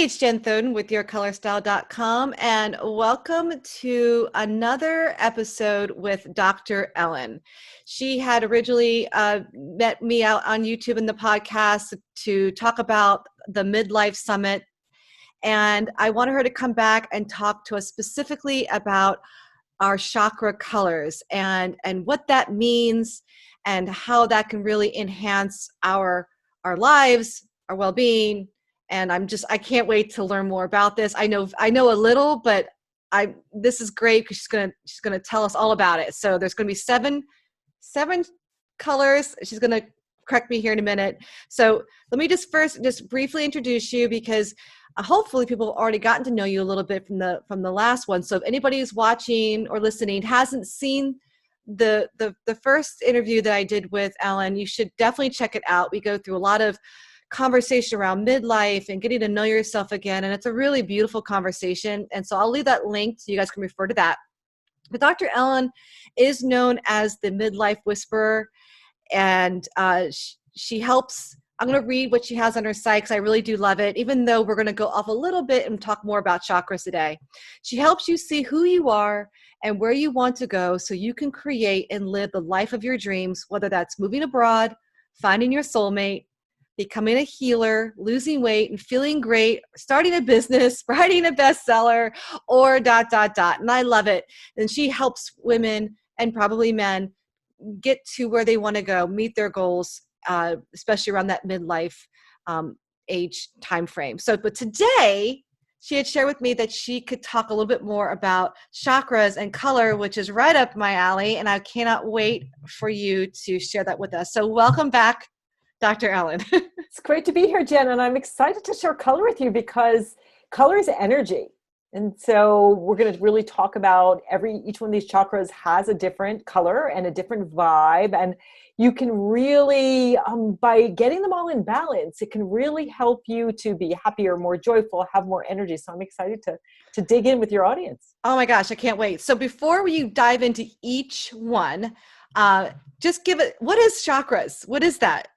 Hey, it's Jen Thoden with YourColorStyle.com, and welcome to another episode with Dr. Ellen. She had originally met me out on YouTube in the podcast to talk about the Midlife Summit, and I wanted her to come back and talk to us specifically about our chakra colors and what that means and how that can really enhance our lives, our well-being. And I can't wait to learn more about this. I know a little, but this is great because she's gonna tell us all about it. So there's gonna be seven colors. She's gonna correct me here in a minute. So let me just briefly introduce you, because hopefully people have already gotten to know you a little bit from the last one. So if anybody who's watching or listening hasn't seen the first interview that I did with Ellen, you should definitely check it out. We go through a lot of conversation around midlife and getting to know yourself again, and it's a really beautiful conversation. And so I'll leave that link so you guys can refer to that. But Dr. Ellen is known as the Midlife Whisperer, and she helps. I'm going to read what she has on her site because I really do love it, even though we're going to go off a little bit and talk more about chakras today. She helps you see who you are and where you want to go so you can create and live the life of your dreams, whether that's moving abroad, finding your soulmate, becoming a healer, losing weight and feeling great, starting a business, writing a bestseller, or ... And I love it. And she helps women and probably men get to where they want to go, meet their goals, especially around that midlife age time frame. So, but today she had shared with me that she could talk a little bit more about chakras and color, which is right up my alley. And I cannot wait for you to share that with us. So welcome back, Dr. Ellen. It's great to be here, Jen, and I'm excited to share color with you because color is energy. And so we're going to really talk about each one of these chakras has a different color and a different vibe. And you can really, by getting them all in balance, it can really help you to be happier, more joyful, have more energy. So I'm excited to dig in with your audience. Oh my gosh, I can't wait. So before we dive into each one, just give it, what is chakras? What is that?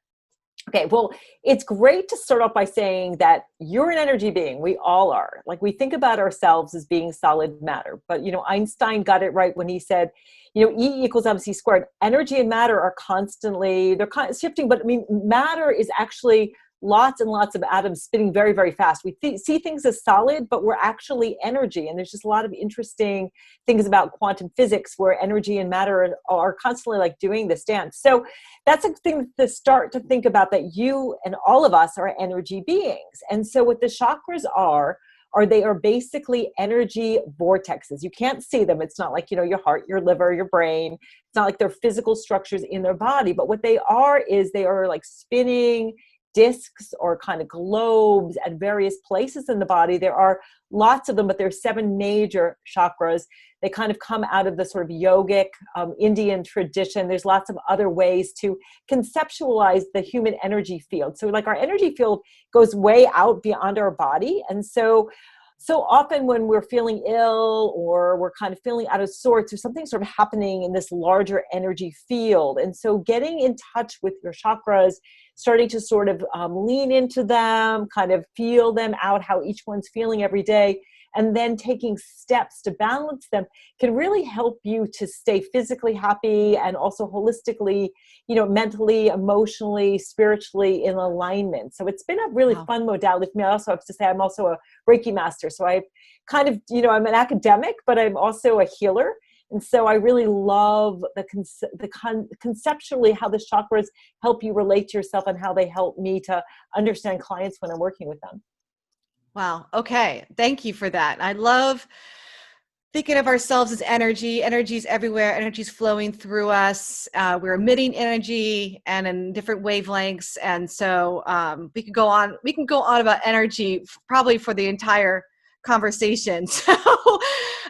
Okay, well, it's great to start off by saying that you're an energy being. We all are. Like, we think about ourselves as being solid matter. But, Einstein got it right when he said, E equals mc squared. Energy and matter are constantly, they're shifting. But, matter is actually lots and lots of atoms spinning very, very fast. We see things as solid, but we're actually energy. And there's just a lot of interesting things about quantum physics where energy and matter are constantly like doing this dance. So that's a thing to start to think about, that you and all of us are energy beings. And so what the chakras are they are basically energy vortexes. You can't see them. It's not like, your heart, your liver, your brain. It's not like they're physical structures in their body, but what they are is they are like spinning discs or kind of globes at various places in the body. There are lots of them, but there's 7 major chakras. They kind of come out of the sort of yogic Indian tradition. There's lots of other ways to conceptualize the human energy field. So like our energy field goes way out beyond our body. And so often when we're feeling ill or we're kind of feeling out of sorts, there's something sort of happening in this larger energy field. And so getting in touch with your chakras, starting to sort of lean into them, kind of feel them out, how each one's feeling every day, and then taking steps to balance them can really help you to stay physically happy and also holistically, mentally, emotionally, spiritually in alignment. So it's been a really fun modality for me. I also have to say I'm also a Reiki master. So I kind of, I'm an academic, but I'm also a healer. And so I really love conceptually how the chakras help you relate to yourself and how they help me to understand clients when I'm working with them. Wow. Okay. Thank you for that. I love thinking of ourselves as energy. Energy is everywhere. Energy is flowing through us. We're emitting energy and in different wavelengths. And so we can go on about energy probably for the entire conversation. So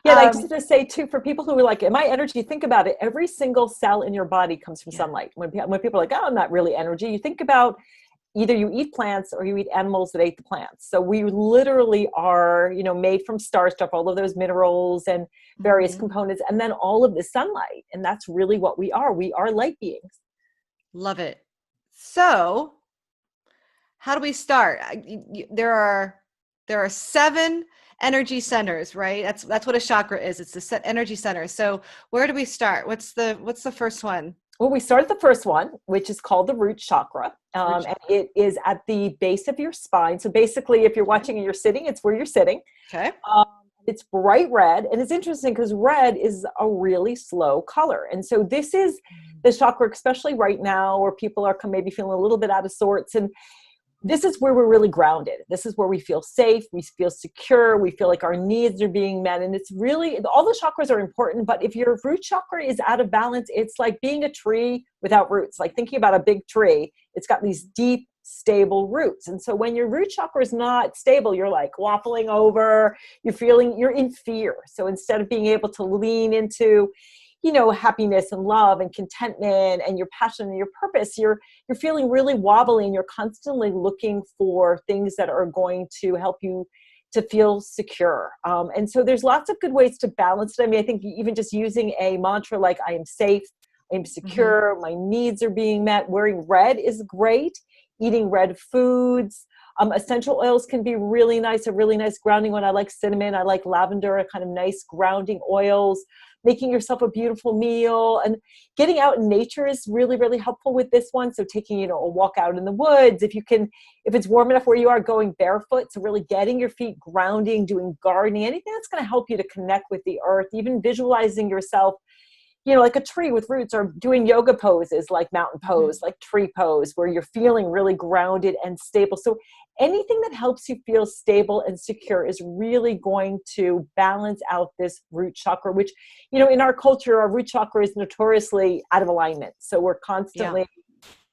yeah, I just to say too, for people who are like, am I energy? Think about it. Every single cell in your body comes from sunlight. When people are like, oh, I'm not really energy. You think about either you eat plants or you eat animals that ate the plants. So we literally are, made from star stuff, all of those minerals and various components, and then all of the sunlight. And that's really what we are. We are light beings. Love it. So how do we start? There are there are 7 energy centers, right? That's what a chakra is. It's the energy center. So where do we start? What's the first one? Well, we start at the first one, which is called the root chakra. And it is at the base of your spine. So basically, if you're watching and you're sitting, it's where you're sitting. Okay. It's bright red. And it's interesting because red is a really slow color. And so this is the chakra, especially right now, where people are maybe feeling a little bit out of sorts. And this is where we're really grounded. This is where we feel safe, we feel secure, we feel like our needs are being met. And it's really, all the chakras are important, but if your root chakra is out of balance, it's like being a tree without roots. Like thinking about a big tree, it's got these deep, stable roots. And so when your root chakra is not stable, you're like waffling over, you're in fear. So instead of being able to lean into, happiness and love and contentment and your passion and your purpose, you're feeling really wobbly, and you're constantly looking for things that are going to help you to feel secure. And so there's lots of good ways to balance it. I mean, I think even just using a mantra like I am safe, I am secure, my needs are being met. Wearing red is great. Eating red foods. Essential oils can be really nice, a really nice grounding one. I like cinnamon, I like lavender, a kind of nice grounding oils. Making yourself a beautiful meal and getting out in nature is really, really helpful with this one. So taking, a walk out in the woods, if it's warm enough where you are, going barefoot. So really getting your feet grounding, doing gardening, anything that's going to help you to connect with the earth, even visualizing yourself, like a tree with roots, or doing yoga poses like mountain pose, like tree pose, where you're feeling really grounded and stable. So anything that helps you feel stable and secure is really going to balance out this root chakra, which, in our culture, our root chakra is notoriously out of alignment. So we're constantly,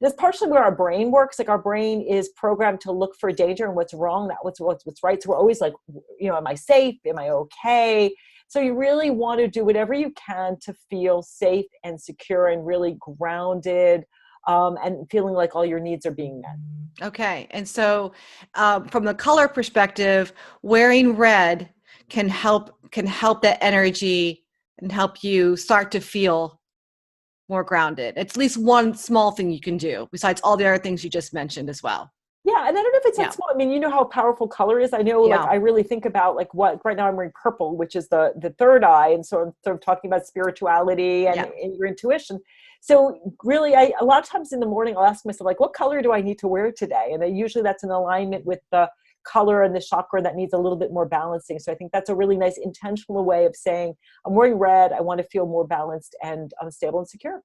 that's partially where our brain works. Like our brain is programmed to look for danger and what's wrong, not what's right. So we're always like, am I safe? Am I okay? So you really want to do whatever you can to feel safe and secure and really grounded, and feeling like all your needs are being met. Okay. And so from the color perspective, wearing red can help that energy and help you start to feel more grounded. It's at least one small thing you can do besides all the other things you just mentioned as well. Yeah. And I don't know if it's that small. I mean, you know how powerful color is. I know, like, I really think about like what right now I'm wearing purple, which is the third eye. And so I'm sort of talking about spirituality and your intuition. So really, a lot of times in the morning, I'll ask myself, like, what color do I need to wear today? And usually that's in alignment with the color and the chakra that needs a little bit more balancing. So I think that's a really nice intentional way of saying, I'm wearing red. I want to feel more balanced and stable and secure.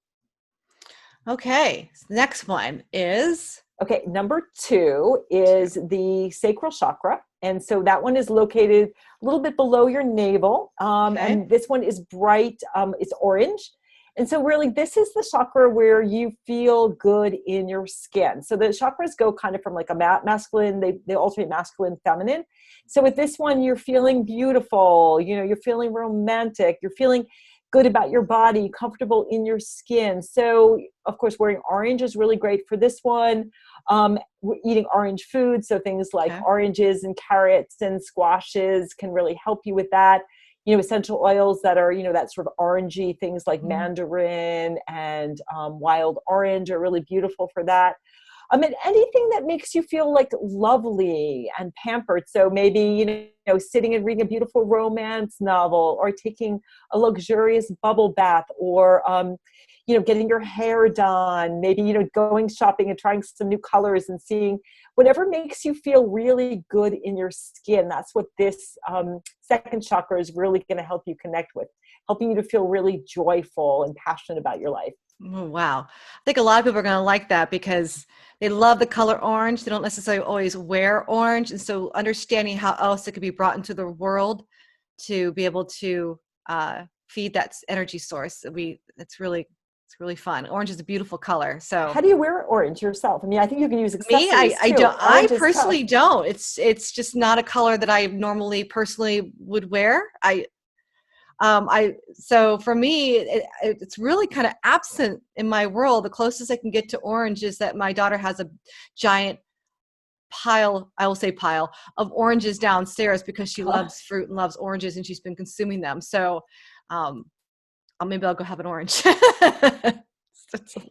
Okay. So the next one is... Okay, number 2 is the sacral chakra. And so that one is located a little bit below your navel. And this one is bright, it's orange. And so really this is the chakra where you feel good in your skin. So the chakras go kind of from like a masculine, they alternate masculine, feminine. So with this one, you're feeling beautiful, you're feeling romantic, you're feeling good about your body, comfortable in your skin. So of course, wearing orange is really great for this one. Eating orange food, so things like oranges and carrots and squashes can really help you with that. Essential oils that are, that sort of orangey, things like mandarin and wild orange are really beautiful for that. And anything that makes you feel like lovely and pampered. So maybe, sitting and reading a beautiful romance novel, or taking a luxurious bubble bath, or, getting your hair done, maybe, going shopping and trying some new colors and seeing whatever makes you feel really good in your skin. That's what this second chakra is really going to help you connect with, helping you to feel really joyful and passionate about your life. Oh, wow. I think a lot of people are going to like that because they love the color orange. They don't necessarily always wear orange. And so understanding how else it could be brought into the world to be able to feed that energy source, it's really fun. Orange is a beautiful color. So how do you wear orange yourself? I mean, I think you can use accessories. I don't. I personally don't. It's just not a color that I normally personally would wear. So for me, it's really kind of absent in my world. The closest I can get to orange is that my daughter has a giant pile of oranges downstairs because she loves fruit and loves oranges, and she's been consuming them. So maybe I'll go have an orange.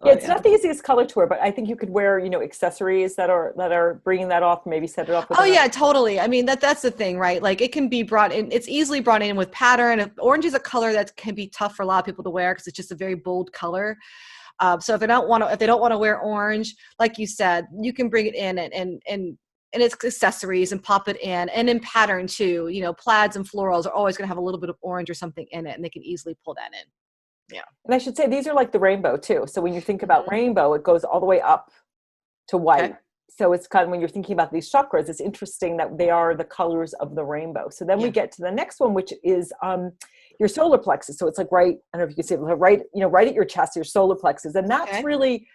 Yeah, it's not the easiest color to wear, but I think you could wear, accessories that are bringing that off. Maybe set it off with. Oh yeah, totally. I mean, that's the thing, right? Like it can be brought in. It's easily brought in with pattern. Orange is a color that can be tough for a lot of people to wear because it's just a very bold color. So if they don't want to wear orange, like you said, you can bring it in and its accessories and pop it in, and in pattern too. Plaids and florals are always going to have a little bit of orange or something in it, and they can easily pull that in. Yeah. And I should say these are like the rainbow too. So when you think about rainbow, it goes all the way up to white. Okay. So it's kind of, when you're thinking about these chakras, it's interesting that they are the colors of the rainbow. So then we get to the next one, which is your solar plexus. So it's like right, I don't know if you can see it, right at your chest, your solar plexus. And that's really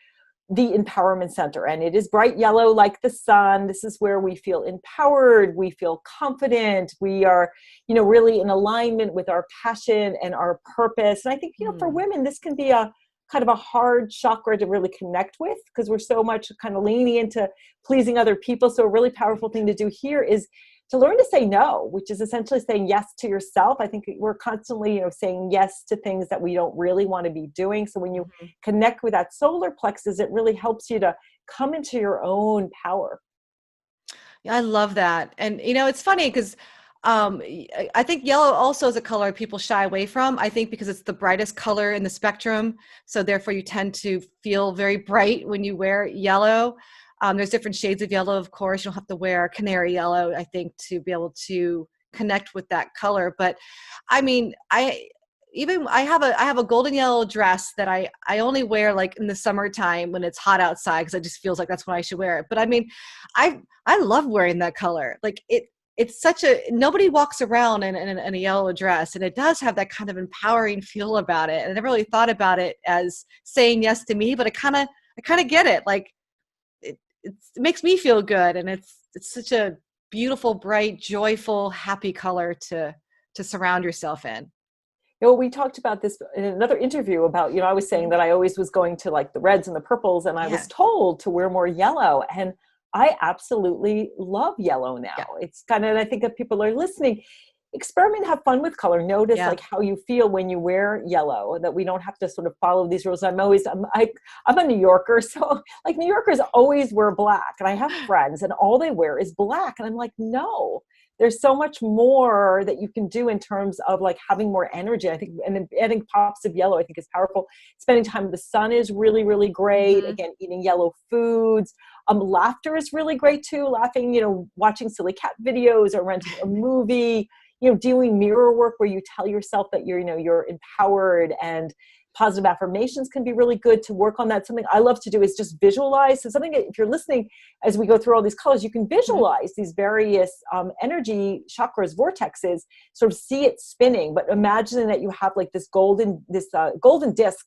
the empowerment center. And it is bright yellow like the sun. This is where we feel empowered. We feel confident. We are, really in alignment with our passion and our purpose. And I think, for women, this can be a kind of a hard chakra to really connect with because we're so much kind of leaning into pleasing other people. So a really powerful thing to do here is to learn to say no, which is essentially saying yes to yourself. I think we're constantly, saying yes to things that we don't really want to be doing. So when you connect with that solar plexus, it really helps you to come into your own power. Yeah, I love that. And, it's funny because I think yellow also is a color people shy away from. I think because it's the brightest color in the spectrum. So therefore you tend to feel very bright when you wear yellow. There's different shades of yellow, of course. You don't have to wear canary yellow, I think, to be able to connect with that color. But I mean, I have a golden yellow dress that I only wear like in the summertime when it's hot outside because it just feels like that's when I should wear it. But I mean, I love wearing that color. Like it's nobody walks around in a yellow dress, and it does have that kind of empowering feel about it. And I never really thought about it as saying yes to me, but I kind of get it. Like it makes me feel good, and it's such a beautiful, bright, joyful, happy color to surround yourself in. We talked about this in another interview about, I was saying that I always was going to like the reds and the purples, and I was told to wear more yellow, and I absolutely love yellow now. Yeah. It's kind of, I think if people are listening, experiment, have fun with color. Notice like how you feel when you wear yellow, that we don't have to sort of follow these rules. I'm a New Yorker. So like New Yorkers always wear black, and I have friends and all they wear is black. And I'm like, no, there's so much more that you can do in terms of like having more energy. I think, and then adding pops of yellow, I think is powerful. Spending time in the sun is really, really great. Again, eating yellow foods. Laughter is really great too. Laughing, watching silly cat videos or renting a movie, doing mirror work where you tell yourself that you're empowered, and positive affirmations can be really good to work on that. Something I love to do is just visualize. So something, if you're listening, as we go through all these colors, you can visualize these various energy chakras, vortexes, sort of see it spinning, but imagine that you have like this golden disc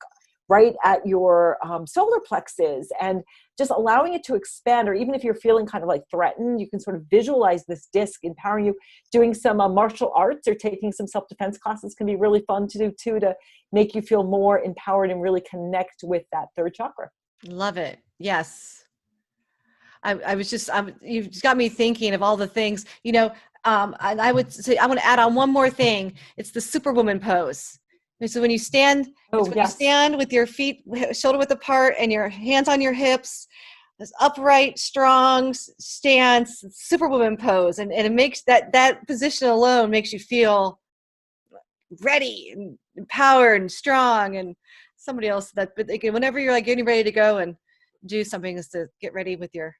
right at your solar plexus, and just allowing it to expand. Or even if you're feeling kind of like threatened, you can sort of visualize this disc empowering you. Doing some martial arts or taking some self-defense classes can be really fun to do too, to make you feel more empowered and really connect with that third chakra. Love it. Yes. You've got me thinking of all the things, and I would say, I want to add on one more thing. It's the Superwoman pose. So when you stand, you stand with your feet shoulder width apart and your hands on your hips, this upright, strong stance, Superwoman pose. And it makes that position alone makes you feel ready and empowered and strong. And somebody else but again, whenever you're like getting ready to go and do something, is to get ready with your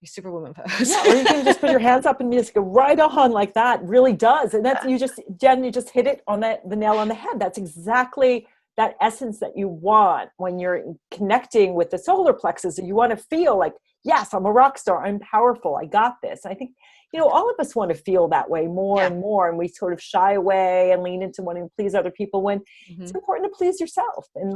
Superwoman pose. Yeah, or you can just put your hands up and just go right on like that. Really does. And that's, Jen, you just hit it on the nail on the head. That's exactly that essence that you want when you're connecting with the solar plexus. You want to feel like, yes, I'm a rock star. I'm powerful. I got this. And I think, all of us want to feel that way more and more. And we sort of shy away and lean into wanting to please other people when it's important to please yourself and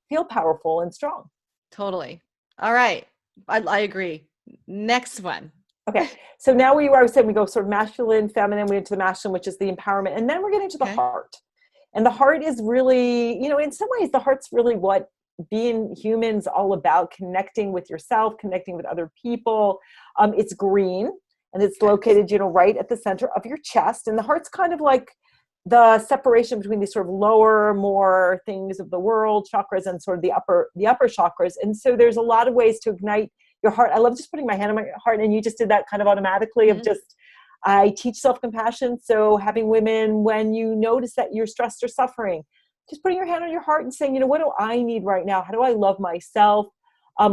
feel powerful and strong. Totally. All right. I agree. Next one. Okay. So now I was saying we go sort of masculine, feminine, we get to the masculine, which is the empowerment. And then we're getting to the heart. And the heart is really, in some ways, the heart's really what being human's all about, connecting with yourself, connecting with other people. It's green, and it's located, right at the center of your chest. And the heart's kind of like the separation between these sort of lower, more things of the world chakras and sort of the upper chakras. And so there's a lot of ways to ignite your heart. I love just putting my hand on my heart, and you just did that kind of automatically of just, I teach self-compassion. So having women, when you notice that you're stressed or suffering, just putting your hand on your heart and saying, what do I need right now? How do I love myself?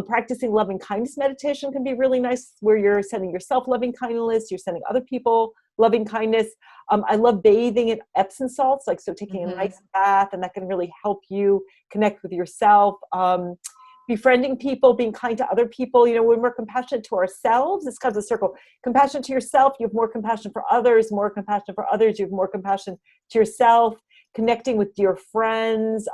Practicing loving kindness meditation can be really nice, where you're sending yourself loving kindness, you're sending other people loving kindness. I love bathing in Epsom salts, so taking a nice bath, and that can really help you connect with yourself. Befriending people, being kind to other people. When we're compassionate to ourselves, it's kind of a circle. Compassion to yourself, you have more compassion for others. More compassion for others, you have more compassion to yourself. Connecting with dear friends.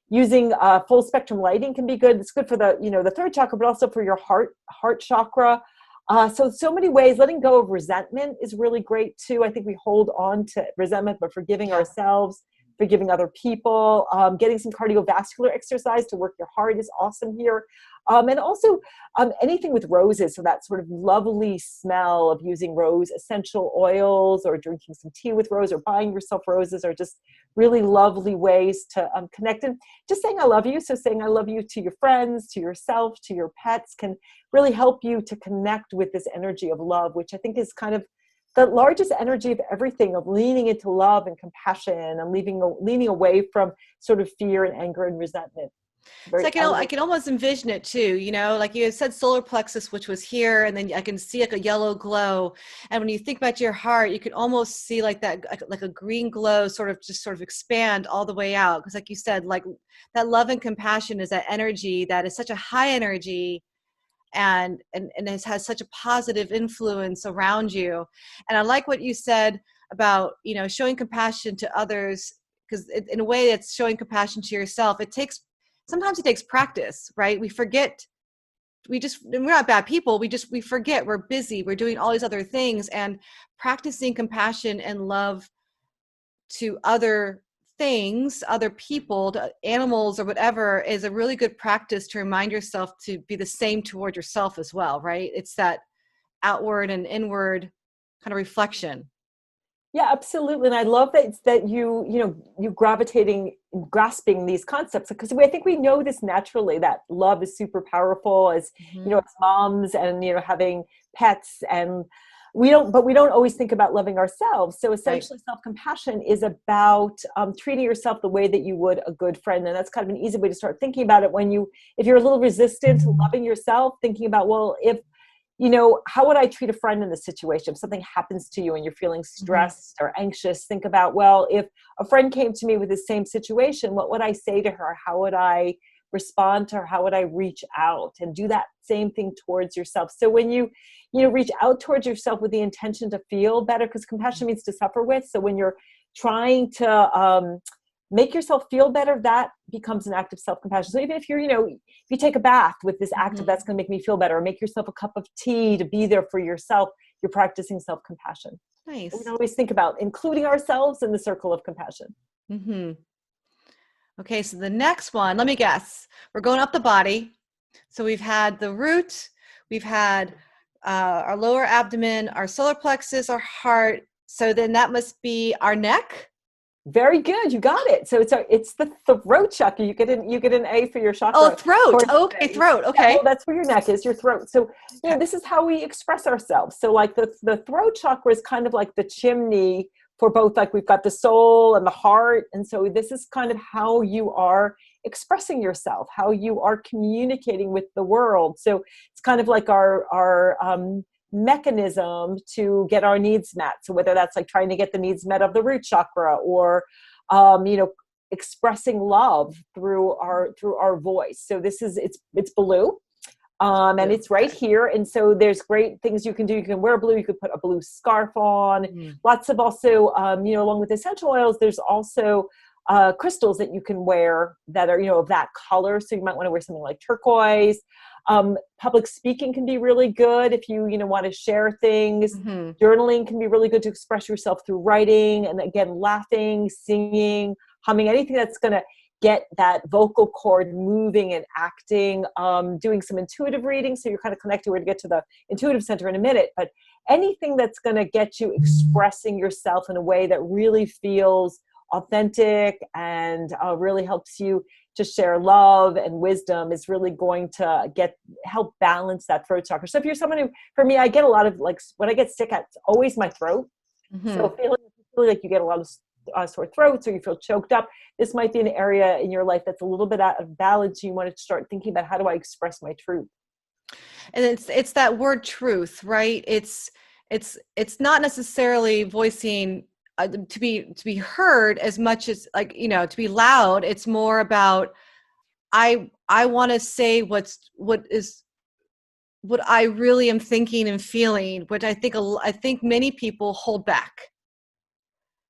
Using full spectrum lighting can be good. It's good for the third chakra, but also for your heart chakra. So many ways. Letting go of resentment is really great too. I think we hold on to resentment, but forgiving ourselves, forgiving other people, getting some cardiovascular exercise to work your heart is awesome here. And also anything with roses, so that sort of lovely smell of using rose essential oils, or drinking some tea with rose, or buying yourself roses, are just really lovely ways to connect. And just saying I love you, so saying I love you to your friends, to yourself, to your pets, can really help you to connect with this energy of love, which I think is kind of the largest energy of everything, of leaning into love and compassion, and leaning away from sort of fear and anger and resentment. So I can almost envision it too, like you had said solar plexus, which was here, and then I can see like a yellow glow. And when you think about your heart, you can almost see like that, like a green glow sort of expand all the way out. Because like you said, like that love and compassion is that energy that is such a high energy, and it has such a positive influence around you. And I like what you said about, showing compassion to others, because in a way it's showing compassion to yourself. Sometimes it takes practice, right? We forget, we're not bad people. We forget, we're busy, we're doing all these other things, and practicing compassion and love to other things, other people, to animals or whatever, is a really good practice to remind yourself to be the same toward yourself as well, right? It's that outward and inward kind of reflection. Yeah, absolutely. And I love that you grasping these concepts, because I think we know this naturally, that love is super powerful as, as moms, and, having pets, and we don't always think about loving ourselves. So essentially self-compassion is about treating yourself the way that you would a good friend. And that's kind of an easy way to start thinking about it. If you're a little resistant to loving yourself, thinking about, well, if, how would I treat a friend in this situation? If something happens to you and you're feeling stressed or anxious, think about, well, if a friend came to me with the same situation, what would I say to her? How would I respond to her? How would I reach out? And do that same thing towards yourself. So when you reach out towards yourself with the intention to feel better, because compassion means to suffer with. So when you're trying to make yourself feel better, that becomes an act of self-compassion. So even if if you take a bath with this act of that's going to make me feel better, or make yourself a cup of tea to be there for yourself, you're practicing self-compassion. Nice. We always think about including ourselves in the circle of compassion. Okay, so the next one, let me guess. We're going up the body. So we've had the root, we've had our lower abdomen, our solar plexus, our heart. So then that must be our neck. Very good. You got it. So it's the throat chakra. You get an A for your chakra. Oh, throat. Okay, throat. Okay. Yeah, well, that's where your neck is, your throat. So, this is how we express ourselves. So like the throat chakra is kind of like the chimney for both, like we've got the soul and the heart. And so this is kind of how you are expressing yourself, how you are communicating with the world. So it's kind of like our mechanism to get our needs met. So whether that's like trying to get the needs met of the root chakra, or expressing love through our voice. So it's blue, and it's right here. And so there's great things you can do. You can wear blue. You could put a blue scarf on. Lots of also along with essential oils, there's also crystals that you can wear that are of that color. So you might want to wear something like turquoise. Public speaking can be really good if you want to share things. Journaling can be really good to express yourself through writing, and again, laughing, singing, humming, anything that's going to get that vocal cord moving and acting, doing some intuitive reading. So you're kind of connected. We're going to get to the intuitive center in a minute, but anything that's going to get you expressing yourself in a way that really feels authentic and really helps you to share love and wisdom is really going to help balance that throat chakra. So if you're someone who, for me, I get a lot of, like, when I get sick, it's always my throat. So feeling like you get a lot of sore throats or you feel choked up, this might be an area in your life that's a little bit out of balance. You want to start thinking about, how do I express my truth? And it's that word truth, right? It's not necessarily voicing to be heard as much as, like, to be loud. It's more about, I want to say what I really am thinking and feeling, which I think many people hold back,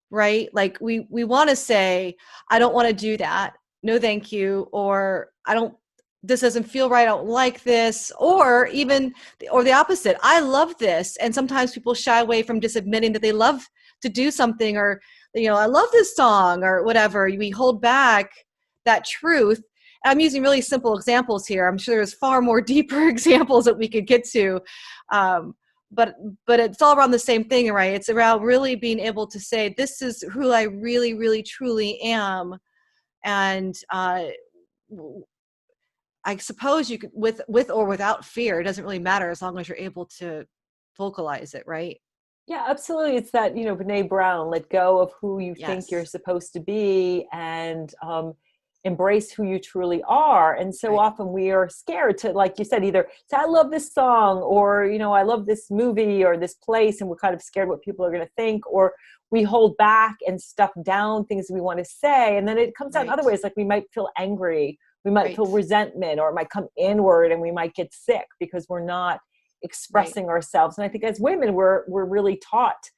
right? Like we want to say, I don't want to do that, no thank you, or this doesn't feel right, I don't like this, or the opposite, I love this. And sometimes people shy away from just admitting that they love to do something, or I love this song or whatever. We hold back that truth. I'm using really simple examples here. I'm sure there's far more deeper examples that we could get to, but it's all around the same thing, right? It's around really being able to say, this is who I really, really, truly am. And I suppose you could, with or without fear, it doesn't really matter, as long as you're able to vocalize it, right? Yeah, absolutely. It's that, Brene Brown, let go of who you think you're Yes. supposed to be, and embrace who you truly are. And so Right. often we are scared to, like you said, either say, I love this song, or, I love this movie or this place. And we're kind of scared what people are going to think, or we hold back and stuff down things we want to say. And then it comes out in Right. other ways. Like we might feel angry, we might Right. feel resentment, or it might come inward, and we might get sick because we're not expressing ourselves. And I think as women, we're really taught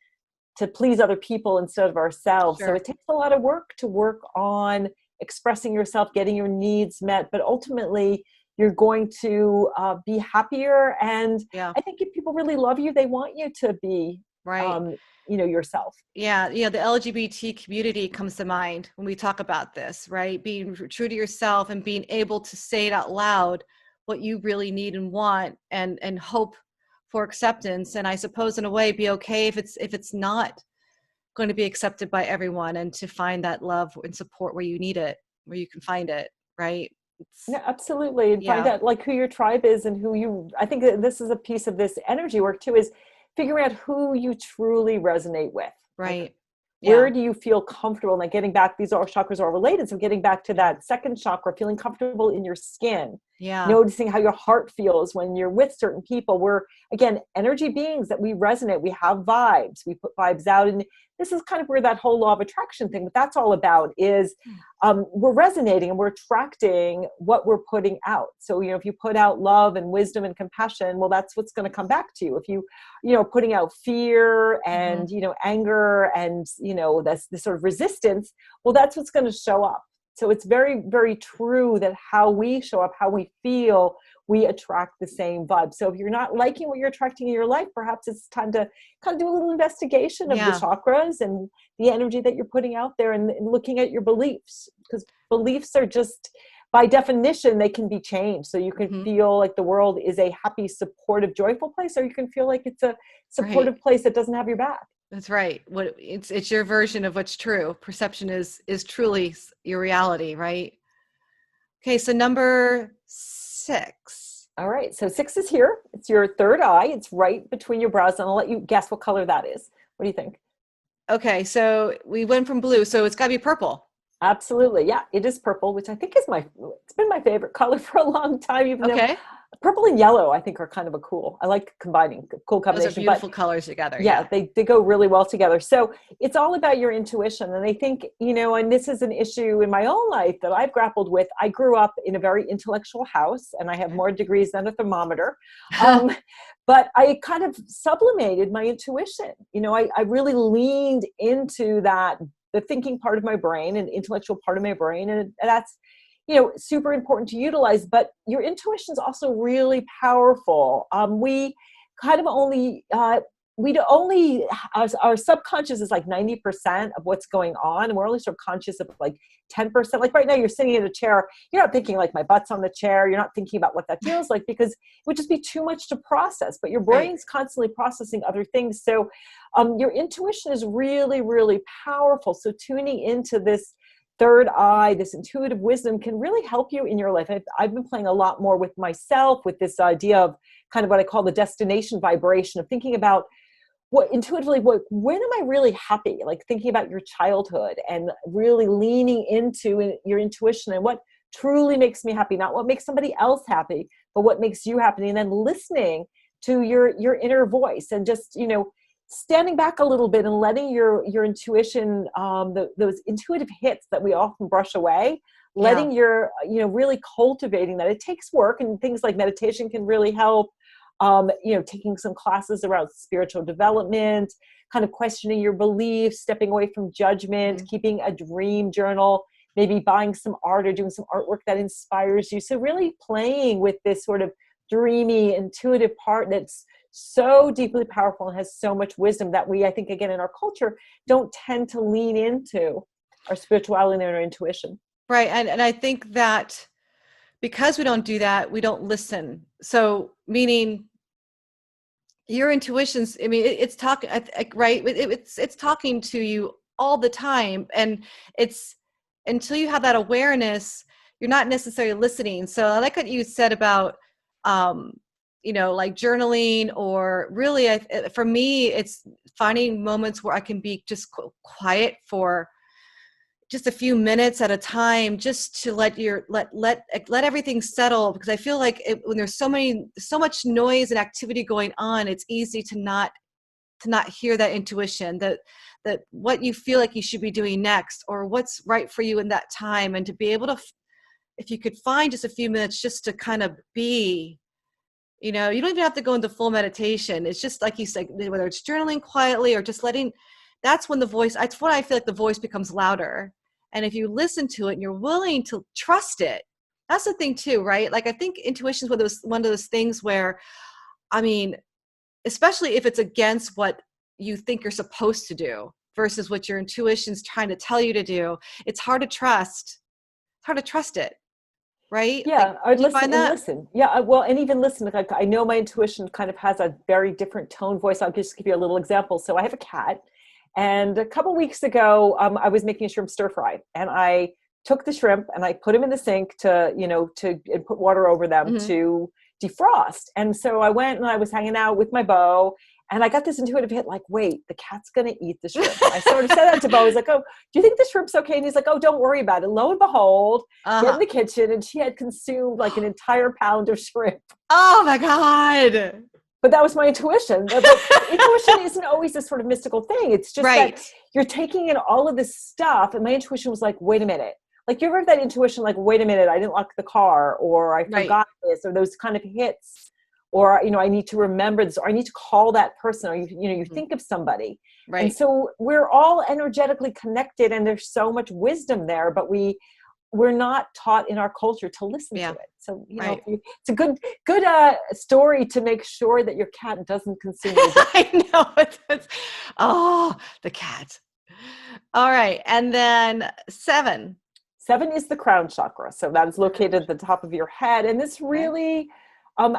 to please other people instead of ourselves. Sure. So it takes a lot of work to work on expressing yourself, getting your needs met, but ultimately you're going to be happier. And Yeah. I think if people really love you, they want you to be, Right. yourself. Yeah. The LGBT community comes to mind when we talk about this, right? Being true to yourself and being able to say it out loud, what you really need and want, and hope for acceptance. And I suppose in a way, be okay if it's not going to be accepted by everyone, and to find that love and support where you need it, where you can find it, right? Yeah, absolutely. And find Yeah. out like who your tribe is, and I think that this is a piece of this energy work too, is figuring out who you truly resonate with. Like, Right. where Yeah. do you feel comfortable? Like getting back, these all chakras are related. So getting back to that second chakra, feeling comfortable in your skin, Yeah. noticing how your heart feels when you're with certain people. We're, again, energy beings that we resonate. We have vibes. We put vibes out. And this is kind of where that whole law of attraction thing, what that's all about is we're resonating and we're attracting what we're putting out. So, if you put out love and wisdom and compassion, well, that's what's going to come back to you. If you, putting out fear and, anger and, that's this sort of resistance, well, that's what's going to show up. So it's very, very true that how we show up, how we feel, we attract the same vibe. So if you're not liking what you're attracting in your life, perhaps it's time to kind of do a little investigation of the chakras and the energy that you're putting out there, and looking at your beliefs, because beliefs are just, by definition, they can be changed. So you can feel like the world is a happy, supportive, joyful place, or you can feel like it's a supportive place that doesn't have your back. That's right. It's your version of what's true. Perception is truly your reality, right? Okay, so number 6. All right, so 6 is here. It's your third eye. It's right between your brows, and I'll let you guess what color that is. What do you think? Okay, so we went from blue, so it's got to be purple. Absolutely. Yeah, it is purple, which I think is it's been my favorite color for a long time, even though purple and yellow, I think, are kind of I like combining, cool combination. Those are beautiful colors together. Yeah, they go really well together. So it's all about your intuition. And I think, and this is an issue in my own life that I've grappled with. I grew up in a very intellectual house, and I have more degrees than a thermometer. But I kind of sublimated my intuition. I really leaned into the thinking part of my brain and intellectual part of my brain. And that's, super important to utilize, but your intuition is also really powerful. We kind of only our subconscious is like 90% of what's going on, and we're only sort of conscious of like 10%. Like right now you're sitting in a chair, you're not thinking like my butt's on the chair, you're not thinking about what that feels like, because it would just be too much to process, but your brain's constantly processing other things. So your intuition is really, really powerful. So tuning into this third eye, this intuitive wisdom, can really help you in your life. I've been playing a lot more with myself with this idea of kind of what I call the destination vibration, of thinking about when am I really happy? Like thinking about your childhood and really leaning into your intuition and what truly makes me happy, not what makes somebody else happy, but what makes you happy. And then listening to your inner voice, and just, standing back a little bit and letting your intuition, those intuitive hits that we often brush away, letting really cultivating that. It takes work, and things like meditation can really help. Taking some classes around spiritual development, kind of questioning your beliefs, stepping away from judgment, keeping a dream journal, maybe buying some art or doing some artwork that inspires you. So really playing with this sort of dreamy, intuitive part that's so deeply powerful and has so much wisdom that we, I think, again, in our culture, don't tend to lean into our spirituality and our intuition. Right. And I think that because we don't do that, we don't listen. So meaning your intuitions, I mean, it's talking, right? It's talking to you all the time. And it's until you have that awareness, you're not necessarily listening. So I like what you said about, like journaling, or really, for me, it's finding moments where I can be just quiet for just a few minutes at a time, just to let everything settle. Because I feel like when there's so much noise and activity going on, it's easy to not hear that intuition, that what you feel like you should be doing next, or what's right for you in that time. And to be able to, if you could find just a few minutes just to kind of be, you don't even have to go into full meditation. It's just like you said, whether it's journaling quietly or just that's when that's when I feel like the voice becomes louder. And if you listen to it and you're willing to trust it, that's the thing too, right? Like I think intuition is one of those things where, I mean, especially if it's against what you think you're supposed to do versus what your intuition's trying to tell you to do, it's hard to trust. It's hard to trust it. Right? Yeah, Like, I'd listen and listen. Yeah, well, and even listen. Like I know my intuition kind of has a very different tone voice. I'll just give you a little example. So I have a cat, and a couple weeks ago, I was making a shrimp stir fry, and I took the shrimp and I put them in the sink and put water over them to defrost. And so I went and I was hanging out with my beau, and I got this intuitive hit, like, wait, the cat's going to eat the shrimp. And I sort of said that to Beau. I was like, oh, do you think the shrimp's okay? And he's like, oh, don't worry about it. Lo and behold, get in the kitchen, and she had consumed like an entire pound of shrimp. Oh my God. But that was my intuition. But intuition isn't always this sort of mystical thing. It's just that you're taking in all of this stuff. And my intuition was like, wait a minute. Like you ever have that intuition, like, wait a minute, I didn't lock the car, or I forgot this, or those kind of hits. Or, I need to remember this, or I need to call that person, or, you think of somebody. Right. And so we're all energetically connected, and there's so much wisdom there, but we're not taught in our culture to listen to it. So, it's a good story to make sure that your cat doesn't consume it. I know. The cat. All right. And then 7. 7 is the crown chakra. So that is located at the top of your head. And this really...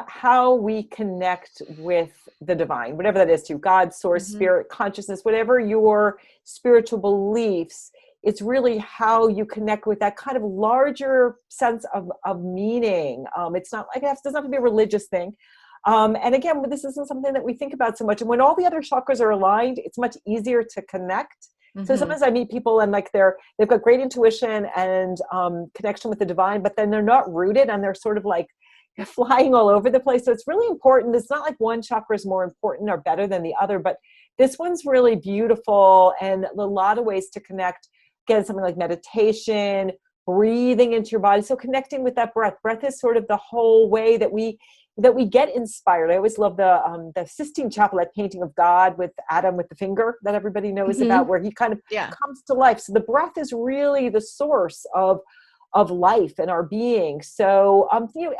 how we connect with the divine, whatever that is to you, God, source, spirit, consciousness, whatever your spiritual beliefs, it's really how you connect with that kind of larger sense of meaning. It's not like it doesn't have to be a religious thing. And again, this isn't something that we think about so much. And when all the other chakras are aligned, it's much easier to connect. So sometimes I meet people and like they've got great intuition and connection with the divine, but then they're not rooted, and they're sort of like flying all over the place. So it's really important. It's not like one chakra is more important or better than the other, but this one's really beautiful, and a lot of ways to connect. Again, something like meditation, breathing into your body. So connecting with that breath. Breath is sort of the whole way that we get inspired. I always love the Sistine Chapel, that painting of God with Adam with the finger that everybody knows about, where he kind of comes to life. So the breath is really the source of life and our being. So,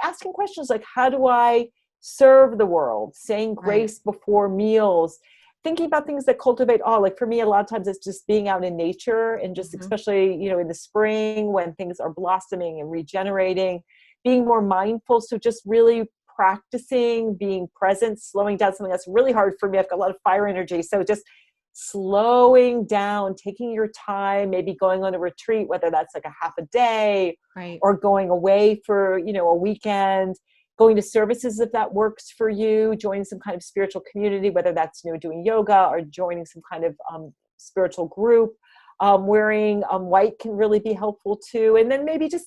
asking questions like, how do I serve the world? Saying grace before meals. thinking about things that cultivate awe. Like for me, a lot of times it's just being out in nature and just especially, you know, in the spring when things are blossoming and regenerating, being more mindful. So just really practicing being present, slowing down, something that's really hard for me. I've got a lot of fire energy. So just slowing down, taking your time, maybe going on a retreat, whether that's like a half a day or going away for, you know, a weekend, going to services if that works for you, joining some kind of spiritual community, whether that's, you know, doing yoga or joining some kind of spiritual group. Wearing white can really be helpful too. And then maybe just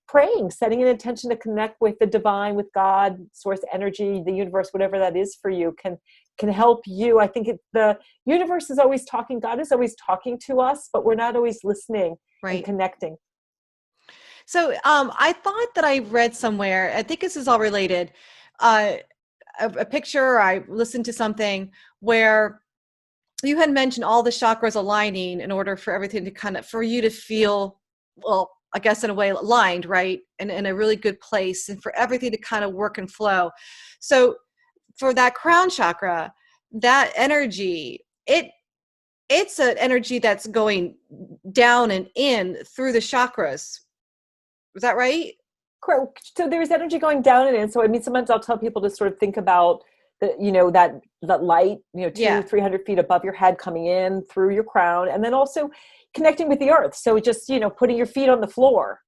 praying, setting an intention to connect with the divine, with God, source energy, the universe, whatever that is for you, can help you. I think the universe is always talking. God is always talking to us, but we're not always listening and connecting. So I thought that I read somewhere, I think this is all related, a picture, I listened to something where you had mentioned all the chakras aligning in order for everything to kind of, for you to feel, well, I guess in a way aligned, right? And in a really good place, and for everything to kind of work and flow. So for that crown chakra, that energy, it's an energy that's going down and in through the chakras. Is that right? Correct. So there's energy going down and in. So I mean, sometimes I'll tell people to sort of think about the, you know, that light, you know, 200-300 feet above your head coming in through your crown, and then also connecting with the earth. So just, you know, putting your feet on the floor,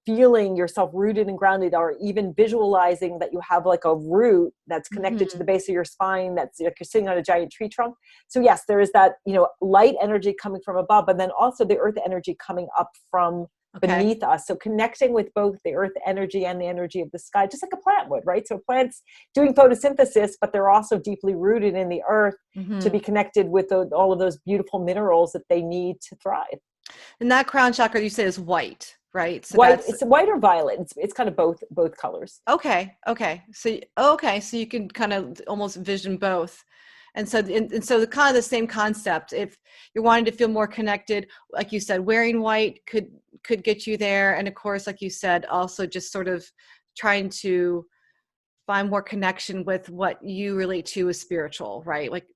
feeling yourself rooted and grounded, or even visualizing that you have like a root that's connected to the base of your spine. That's like you're sitting on a giant tree trunk. So yes, there is that, you know, light energy coming from above, but then also the earth energy coming up from beneath us. So connecting with both the earth energy and the energy of the sky, just like a plant would, right? So plants doing photosynthesis, but they're also deeply rooted in the earth to be connected with all of those beautiful minerals that they need to thrive. And that crown chakra, you say, is white, right? So white, it's white or violet. It's kind of both colors. Okay. So you can kind of almost vision both. And so the kind of the same concept. If you're wanting to feel more connected, like you said, wearing white could get you there. And of course, like you said, also just sort of trying to find more connection with what you relate to as spiritual, right? Like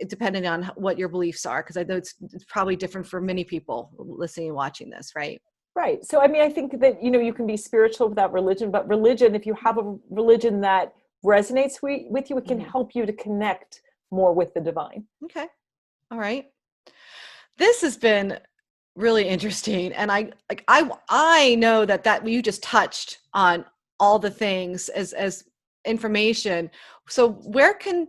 depending on what your beliefs are, because I know it's probably different for many people listening and watching this, right? Right. So, I mean, I think that, you know, you can be spiritual without religion, but religion, if you have a religion that resonates with you, it can help you to connect more with the divine. Okay. All right. This has been really interesting. And I know that you just touched on all the things as information. So where can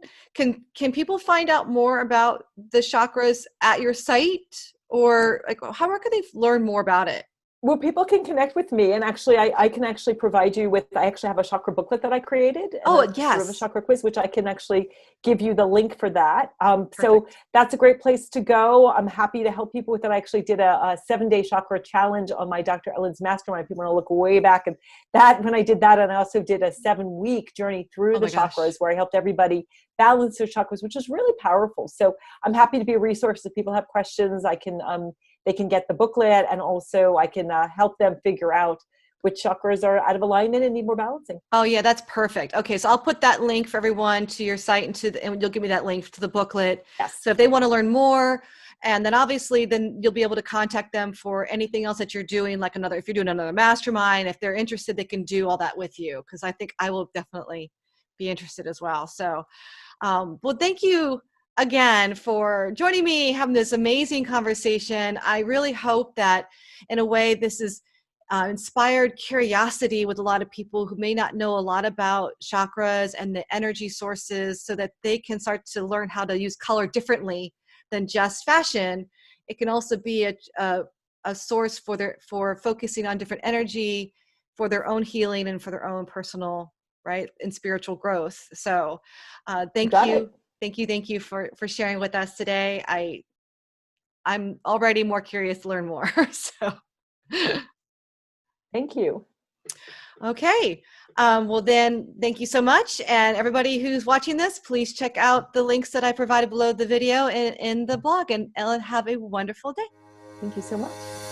people find out more about the chakras at your site, or like where can they learn more about it? Well, people can connect with me, and actually I can actually provide you with, I actually have a chakra booklet that I created. Oh, yes. Sort of a chakra quiz, which I can actually give you the link for that. So that's a great place to go. I'm happy to help people with it. I actually did a 7-day chakra challenge on my Dr. Ellen's mastermind. People want to look way back at that when I did that. And I also did a 7-week journey through the chakras where I helped everybody balance their chakras, which is really powerful. So I'm happy to be a resource. If people have questions, they can get the booklet, and also I can help them figure out which chakras are out of alignment and need more balancing. Oh yeah, that's perfect. Okay, so I'll put that link for everyone to your site and you'll give me that link to the booklet. Yes. So if they want to learn more, and then obviously then you'll be able to contact them for anything else that you're doing, like if you're doing another mastermind, if they're interested, they can do all that with you, because I think I will definitely be interested as well. So, well, thank you again for joining me, having this amazing conversation. I really hope that in a way this is inspired curiosity with a lot of people who may not know a lot about chakras and the energy sources, so that they can start to learn how to use color differently than just fashion. It can also be a source for focusing on different energy for their own healing and for their own personal, right, and spiritual growth. So thank you. Thank you for sharing with us today. I'm already more curious to learn more. So thank you. Okay. Well then, thank you so much. And everybody who's watching this, please check out the links that I provided below the video in the blog, and Ellen, have a wonderful day. Thank you so much.